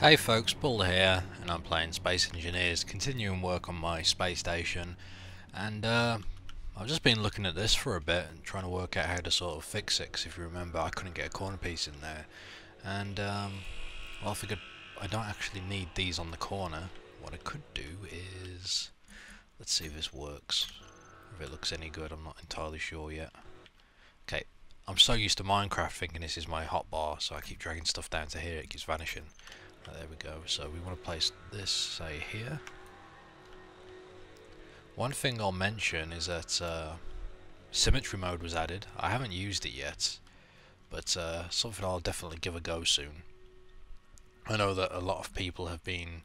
Hey folks, Paul here, and I'm playing Space Engineers, continuing work on my space station, and I've just been looking at this for a bit and trying to work out how to sort of fix it, 'cause if you remember I couldn't get a corner piece in there, and well, I figured I don't actually need these on the corner. What I could do is, let's see if this works, if it looks any good. I'm not entirely sure yet. Okay, I'm so used to Minecraft thinking this is my hotbar, so I keep dragging stuff down to here, it keeps vanishing. There we go. So we want to place this, say, here. One thing I'll mention is that symmetry mode was added. I haven't used it yet, but something I'll definitely give a go soon. I know that a lot of people have been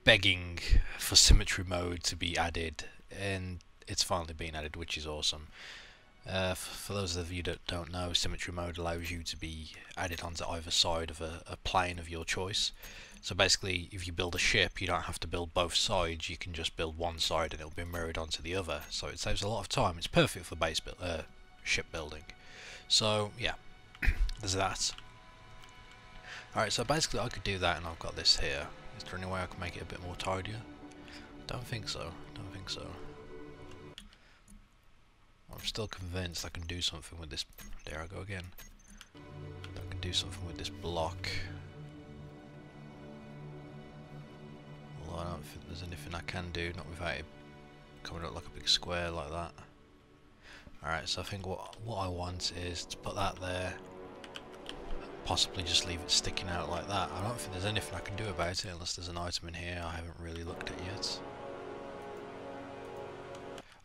begging for symmetry mode to be added, and it's finally been added, which is awesome. For those of you that don't know, symmetry mode allows you to be added onto either side of a plane of your choice. So basically, if you build a ship, you don't have to build both sides, you can just build one side and it'll be mirrored onto the other. So it saves a lot of time. It's perfect for ship building. So yeah, there's that. Alright, so basically I could do that, and I've got this here. Is there any way I can make it a bit more tidier? Don't think so. Don't think so. I'm still convinced I can do something with this. There I go again. I can do something with this block. Although I don't think there's anything I can do, not without it coming up like a big square like that. Alright, so I think what I want is to put that there. Possibly just leave it sticking out like that. I don't think there's anything I can do about it unless there's an item in here I haven't really looked at yet.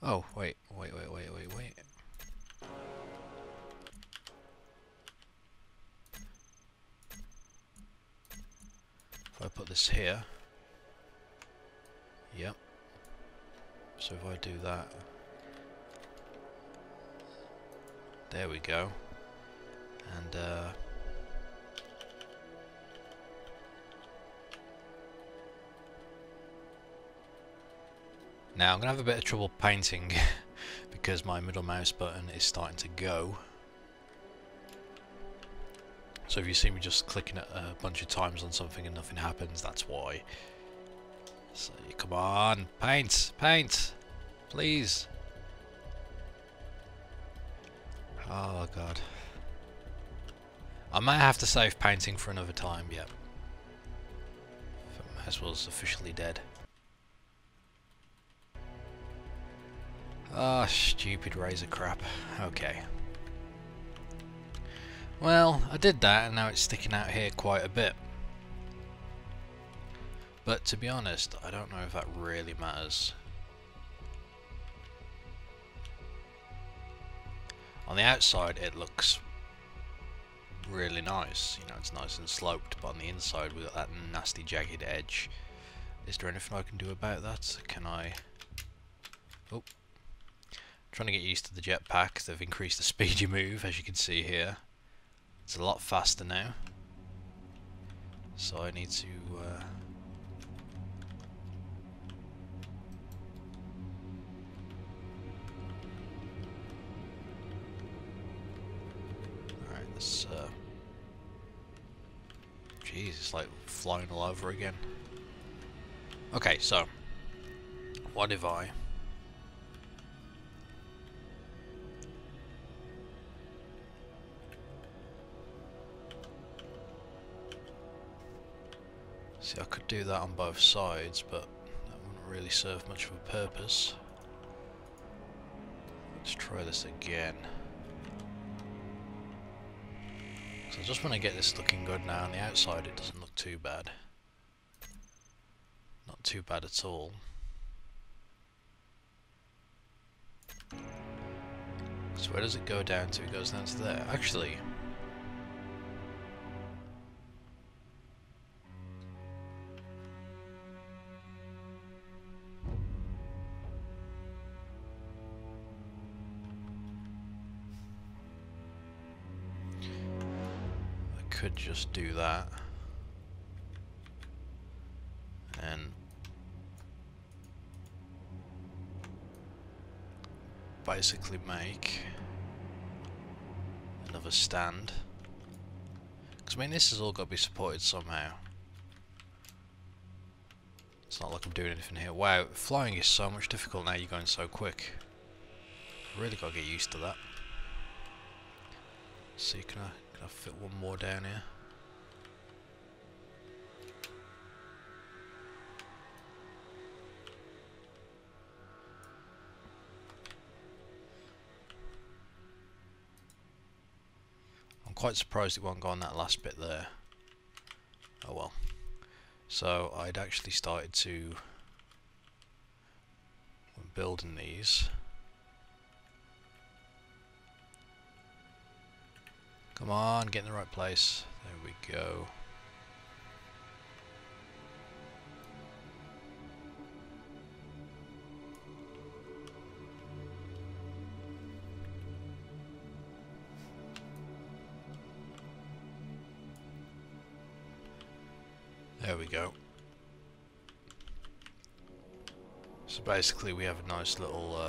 Oh, wait. If I put this here, yep. So if I do that, there we go. And now I'm gonna have a bit of trouble painting because my middle mouse button is starting to go. So if you see me just clicking it a bunch of times on something and nothing happens, that's why. So come on, paint, please. Oh god. I might have to save painting for another time, yep. Haswell's officially dead. Ah, oh, stupid razor crap. Okay. Well, I did that and now it's sticking out here quite a bit. But to be honest, I don't know if that really matters. On the outside it looks really nice, you know, it's nice and sloped, but on the inside we've got that nasty jagged edge. Is there anything I can do about that? Can I... Oh. Trying to get used to the jetpack. They've increased the speed you move, as you can see here. It's a lot faster now. So I need to alright, let's jeez, it's like flying all over again. Okay, so what if I see, I could do that on both sides, but that wouldn't really serve much of a purpose. Let's try this again. So I just want to get this looking good now. On the outside it doesn't look too bad. Not too bad at all. So where does it go down to? It goes down to there. Actually, could just do that and basically make another stand Because I mean, this has all got to be supported somehow. It's not like I'm doing anything here. Wow, flying is so much difficult now. You're going so quick. Really got to get used to that. Let's see, can I fit one more down here? I'm quite surprised it won't go on that last bit there. Oh well. So I'd actually started to building these. Come on, get in the right place. There we go. There we go. So basically we have a nice little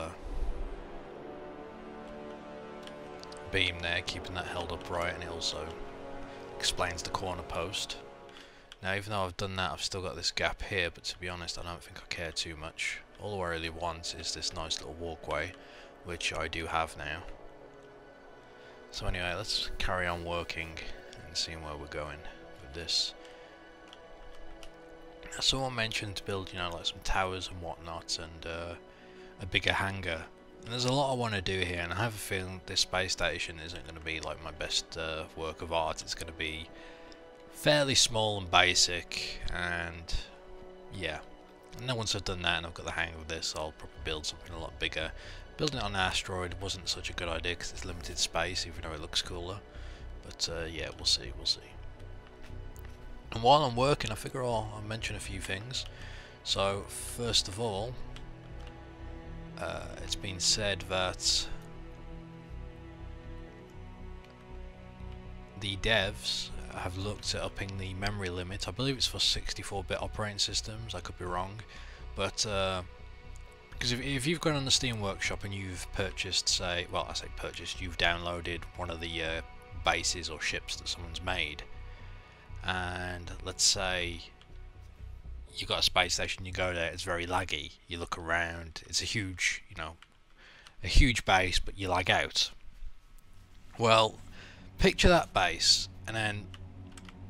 beam there, keeping that held upright, and it also explains the corner post. Now even though I've done that, I've still got this gap here, but to be honest I don't think I care too much. All I really want is this nice little walkway, which I do have now. So anyway, let's carry on working and seeing where we're going with this. Someone mentioned to build, you know, like some towers and whatnot, and a bigger hangar. And there's a lot I want to do here, and I have a feeling this space station isn't going to be like my best work of art. It's going to be fairly small and basic, and yeah. And then once I've done that and I've got the hang of this, I'll probably build something a lot bigger. Building it on an asteroid wasn't such a good idea because it's limited space, even though it looks cooler. But yeah, we'll see, we'll see. And while I'm working, I figure I'll mention a few things. So first of all, it's been said that the devs have looked at upping the memory limit. I believe it's for 64-bit operating systems, I could be wrong, but because if you've gone on the Steam Workshop and you've purchased, say, well I say purchased, you've downloaded one of the bases or ships that someone's made, and let's say you got a space station, you go there, it's very laggy, you look around, it's a huge, you know, a huge base, but you lag out. Well, picture that base and then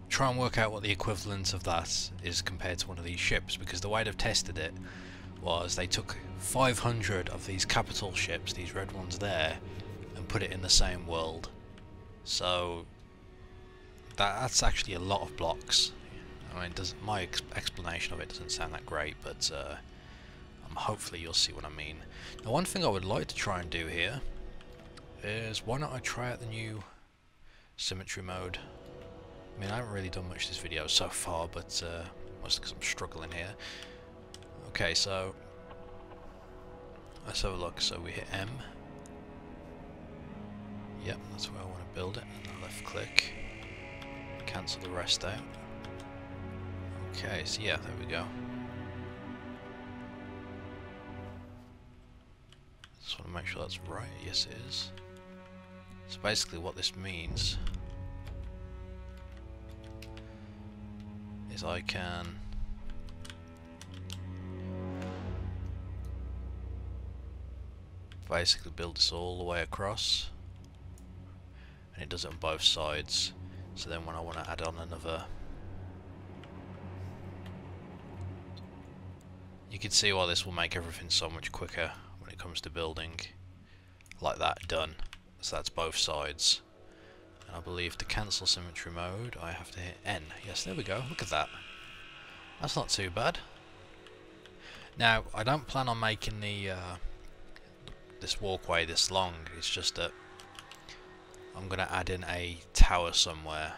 try and work out what the equivalent of that is compared to one of these ships, because the way they've tested it was they took 500 of these capital ships, these red ones there, and put it in the same world. So that's actually a lot of blocks. I mean, my explanation of it doesn't sound that great, but hopefully you'll see what I mean. Now, one thing I would like to try and do here is, why not I try out the new symmetry mode? I mean, I haven't really done much this video so far, but mostly because I'm struggling here. Okay, so let's have a look. So we hit M. Yep, that's where I want to build it. And left click. Cancel the rest out. Okay, so yeah, there we go. Just want to make sure that's right. Yes, it is. So basically what this means is I can basically build this all the way across, and it does it on both sides. So then when I want to add on another, you can see why this will make everything so much quicker when it comes to building. Like that, done. So that's both sides. And I believe to cancel symmetry mode I have to hit N. Yes, there we go, look at that. That's not too bad. Now, I don't plan on making the this walkway this long, it's just that I'm going to add in a tower somewhere.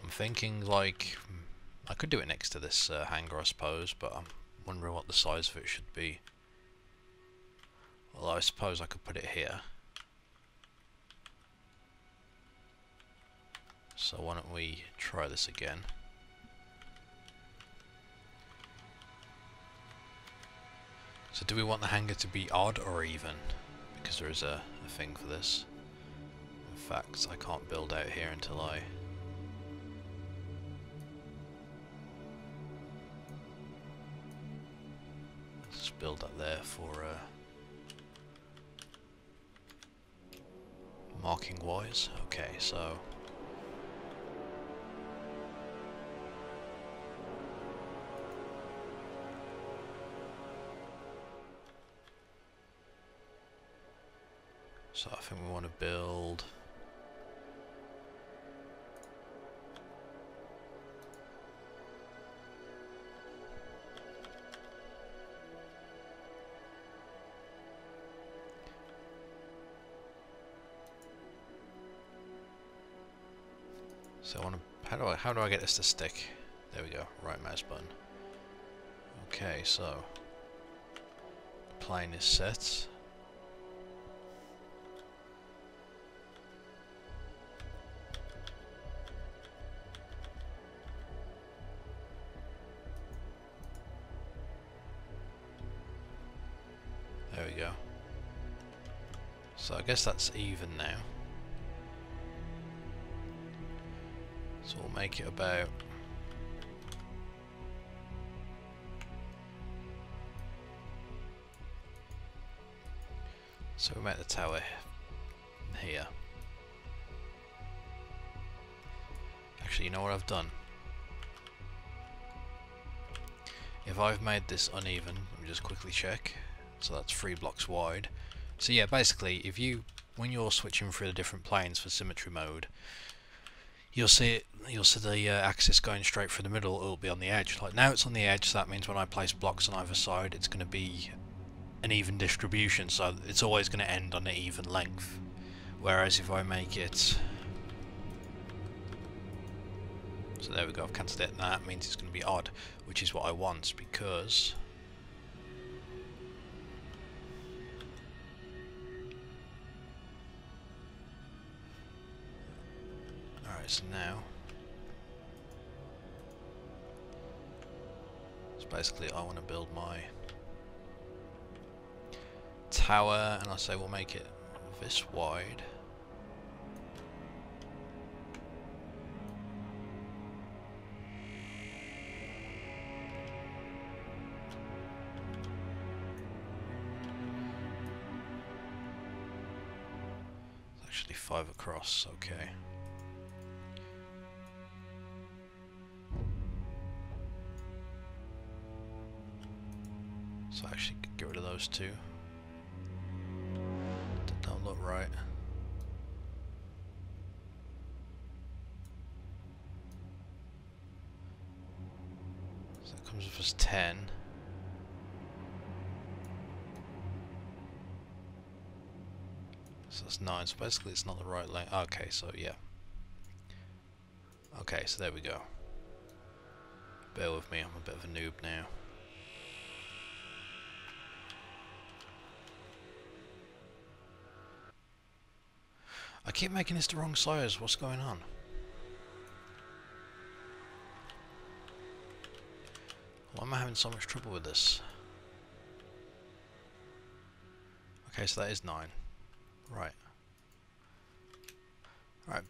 I'm thinking like, I could do it next to this hangar I suppose, but I'm wondering what the size of it should be. Although I suppose I could put it here. So why don't we try this again. So do we want the hangar to be odd or even? Because there is a thing for this. fact, I can't build out here until I... Let's build that there for marking wise. Okay, so... So I think we want to build... So I want to... How do I get this to stick? There we go. Right mouse button. Okay, so... The plane is set. There we go. So I guess that's even now. So we'll make it about... So we make the tower here. Actually, you know what I've done? If I've made this uneven, let me just quickly check. So that's 3 blocks wide. So yeah, basically, if you, when you're switching through the different planes for symmetry mode, you'll see the axis going straight through the middle. It'll be on the edge. Like now, it's on the edge. So that means when I place blocks on either side, it's going to be an even distribution. So it's always going to end on an even length. Whereas if I make it, so there we go. I've cancelled it. That means it's going to be odd, which is what I want because. So now, so basically I want to build my tower, and I say we'll make it this wide. It's actually 5 across, okay. So I actually get rid of those two. That don't look right. So that comes up as 10. So that's 9. So basically it's not the right length. Okay, so yeah. Okay, so there we go. Bear with me, I'm a bit of a noob now. I keep making this the wrong size. What's going on? Why am I having so much trouble with this? Okay, so that is 9. Right. Alright,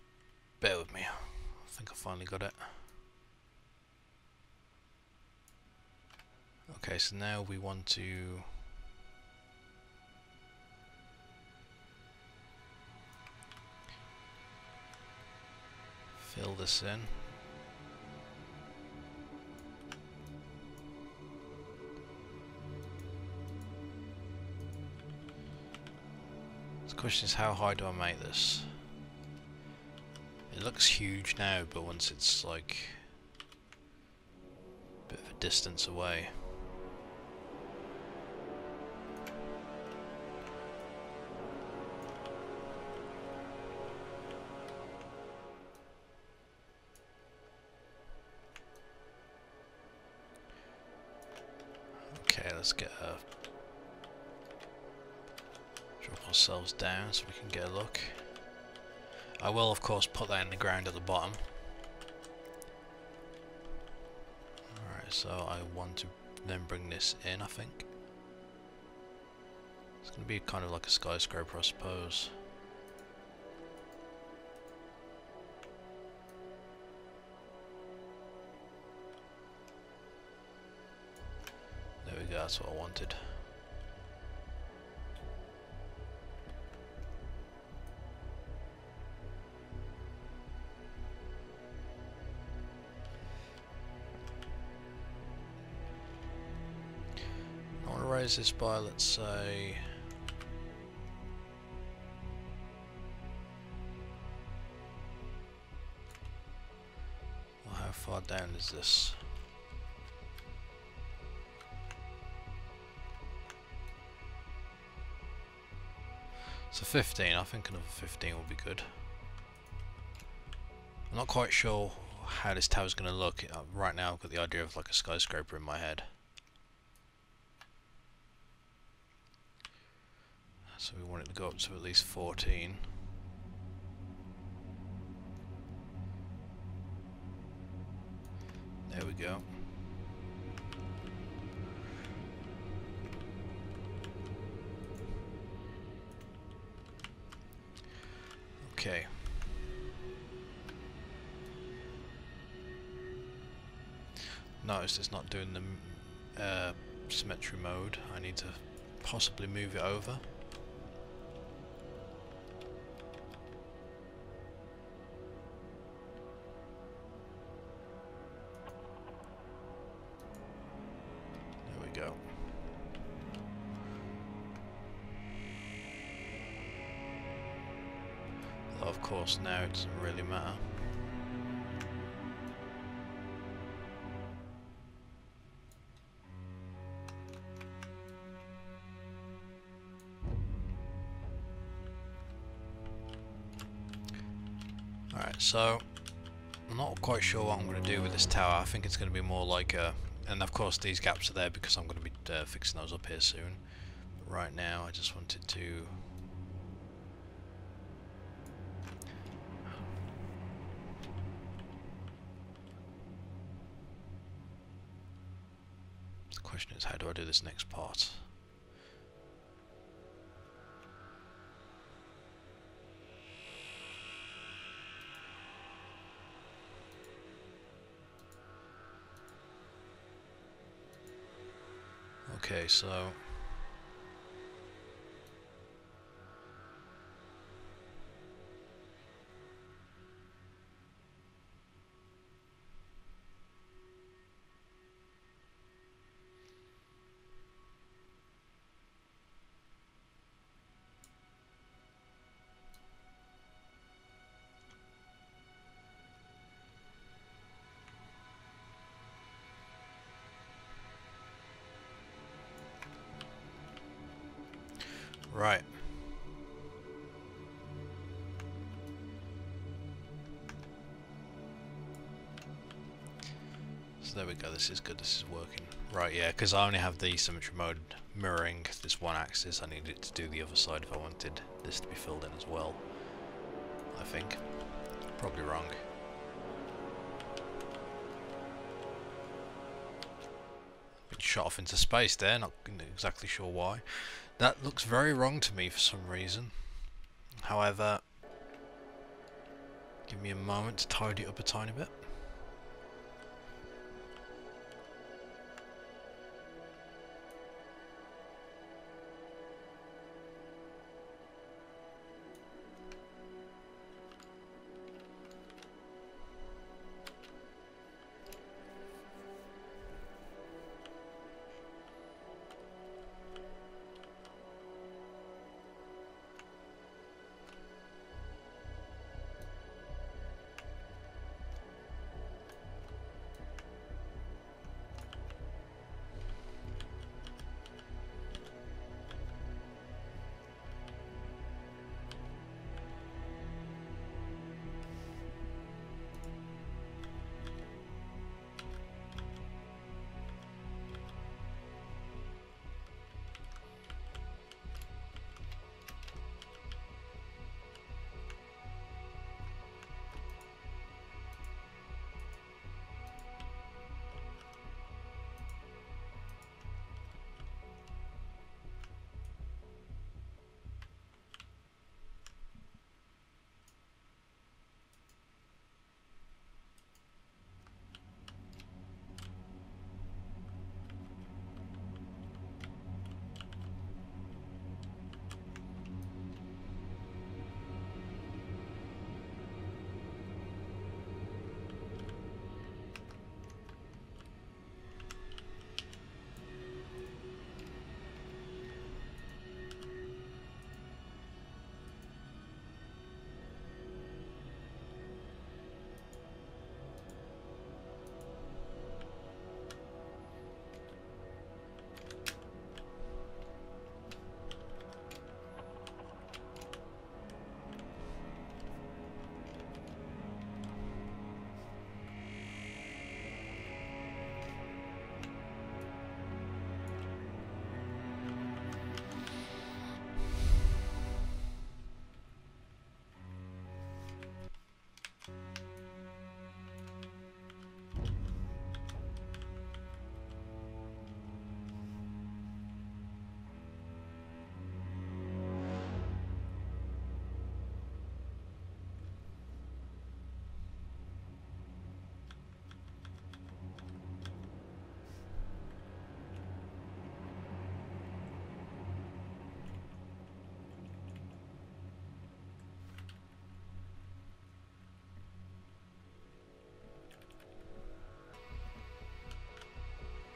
bear with me. I think I finally got it. Okay, so now we want to... fill this in. The question is, how high do I make this? It looks huge now, but once it's like a bit of a distance away. Okay, let's get a drop ourselves down so we can get a look. I will of course put that in the ground at the bottom. Alright, so I want to then bring this in, I think. It's going to be kind of like a skyscraper, I suppose. go, that's what I wanted. I want to raise this by, let's say, well, how far down is this? So 15, I think another 15 will be good. I'm not quite sure how this tower's going to look. Right now I've got the idea of like a skyscraper in my head. So we want it to go up to at least 14. There we go. Okay. Notice it's not doing the symmetry mode. I need to possibly move it over. There we go. Although of course now it doesn't really matter. Alright, so I'm not quite sure what I'm going to do with this tower. I think it's going to be more like a... And of course these gaps are there because I'm going to be fixing those up here soon. But right now I just wanted to... The question is, how do I do this next part? Okay, so right. So there we go, this is good, this is working. Right, yeah, because I only have the symmetry mode mirroring this one axis. I needed to do the other side if I wanted this to be filled in as well. I think. Probably wrong. Been shot off into space there, not exactly sure why. That looks very wrong to me for some reason. However, give me a moment to tidy it up a tiny bit.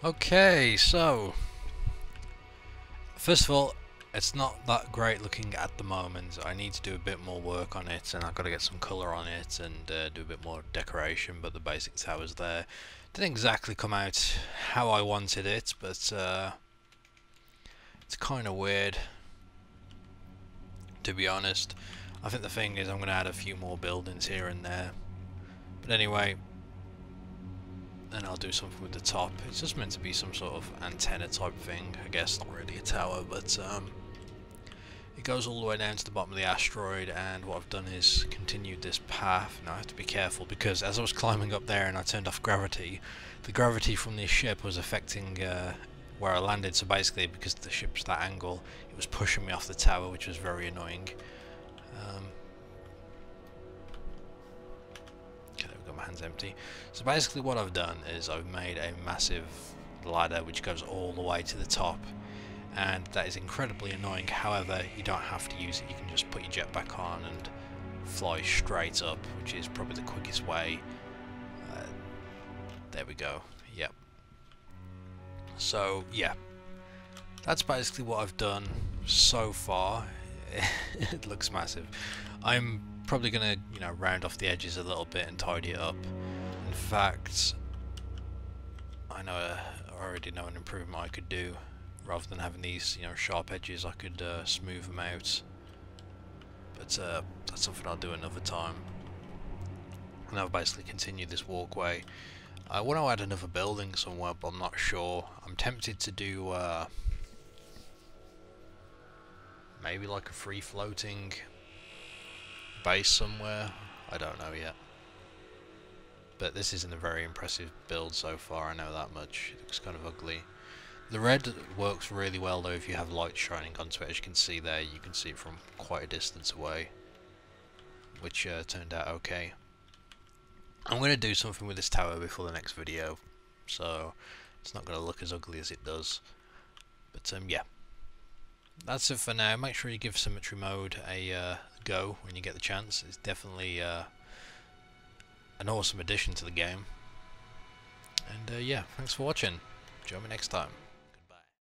Okay, so first of all, it's not that great looking at the moment. I need to do a bit more work on it, and I've got to get some colour on it and do a bit more decoration, but the basic tower's there. Didn't exactly come out how I wanted it, but it's kind of weird, to be honest. I think the thing is I'm going to add a few more buildings here and there. But anyway, then I'll do something with the top. It's just meant to be some sort of antenna type thing, I guess. Not really a tower, but it goes all the way down to the bottom of the asteroid, and what I've done is continued this path. Now I have to be careful because as I was climbing up there and I turned off gravity, the gravity from this ship was affecting where I landed. So basically, because the ship's that angle, it was pushing me off the tower, which was very annoying. Okay, I've got my hands empty. So basically what I've done is I've made a massive ladder which goes all the way to the top, and that is incredibly annoying. However, you don't have to use it. You can just put your jetpack on and fly straight up, which is probably the quickest way. There we go. Yep. So yeah, that's basically what I've done so far. It looks massive. I'm probably gonna, round off the edges a little bit and tidy it up. In fact, I already know an improvement I could do. Rather than having these, sharp edges, I could smooth them out. But that's something I'll do another time. And I'll basically continue this walkway. I want to add another building somewhere, but I'm not sure. I'm tempted to do maybe like a free floating base somewhere. I don't know yet. But this isn't a very impressive build so far, I know that much. It looks kind of ugly. The red works really well though if you have light shining onto it. As you can see there, you can see it from quite a distance away, which turned out okay. I'm going to do something with this tower before the next video, so it's not going to look as ugly as it does. But yeah, that's it for now. Make sure you give symmetry mode a go when you get the chance. It's definitely an awesome addition to the game. And yeah, thanks for watching. Join me next time.